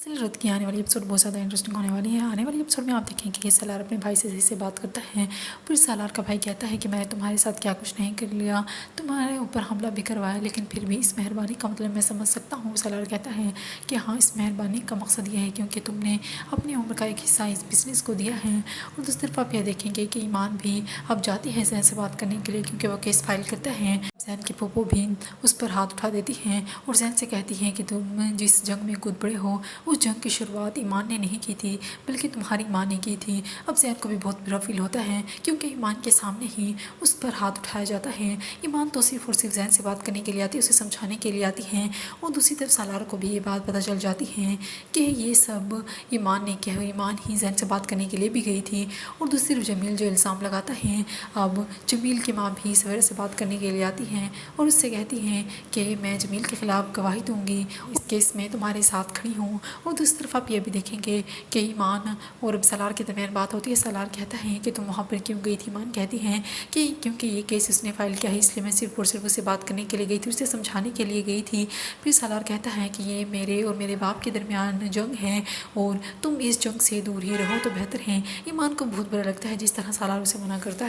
रद्द की आने वाली एपिसोड बहुत ज़्यादा इंटरेस्टिंग होने वाली है। आने वाली एपिसोड में आप देखेंगे कि सालार अपने भाई से सही से बात करता है। फिर सालार का भाई कहता है कि मैं तुम्हारे साथ क्या कुछ नहीं कर लिया, तुम्हारे ऊपर हमला भी करवाया, लेकिन फिर भी इस मेहरबानी का मतलब मैं समझ सकता हूँ। सालार कहता है कि हाँ, इस मेहरबानी का मकसद ये है क्योंकि तुमने अपनी उम्र का एक हिस्सा इस बिज़नेस को दिया है। और दूसरी तरफ आप यह देखेंगे कि ईमान भी अब जाती है जैन से बात करने के लिए क्योंकि वो केस फाइल करता है। जैन की पोपो भी उस पर हाथ उठा देती हैं और जैन से कहती हैं कि तुम जिस जंग में कूद पड़े हो उस जंग की शुरुआत ईमान ने नहीं की थी बल्कि तुम्हारी माँ ने की थी। अब जैन को भी बहुत बुरा फील होता है क्योंकि ईमान के सामने ही उस पर हाथ उठाया जाता है। ईमान तो सिर्फ और सिर्फ जैन से बात करने के लिए आती है, उसे समझाने के लिए आती हैं। और दूसरी तरफ सालार को भी ये बात पता चल जाती है कि ये सब ईमान ने किया, ईमान ही जैन से बात करने के लिए भी गई थी। और दूसरी तरफ जमील जो इल्ज़ाम लगाता है, अब जमील की माँ भी सवेरे से बात करने के लिए आती हैं और उससे कहती हैं कि मैं जमील के ख़िलाफ़ गवाही दूंगी, इस केस में तुम्हारे साथ खड़ी हूँ। और दूसरी तरफ आप ये भी देखेंगे कि ईमान और सालार के दरमियान बात होती है। सालार कहता है कि तुम वहाँ पर क्यों गई थी। ईमान कहती हैं कि क्योंकि ये केस उसने फाइल किया है इसलिए मैं सिर्फ और सिर्फ उससे बात करने के लिए गई थी, उसे समझाने के लिए गई थी। फिर सालार कहता है कि ये मेरे और मेरे बाप के दरमियान जंग है और तुम इस जंग से दूर ही रहो तो बेहतर है। ईमान को बहुत बुरा लगता है जिस तरह सालार उसे मना करता है।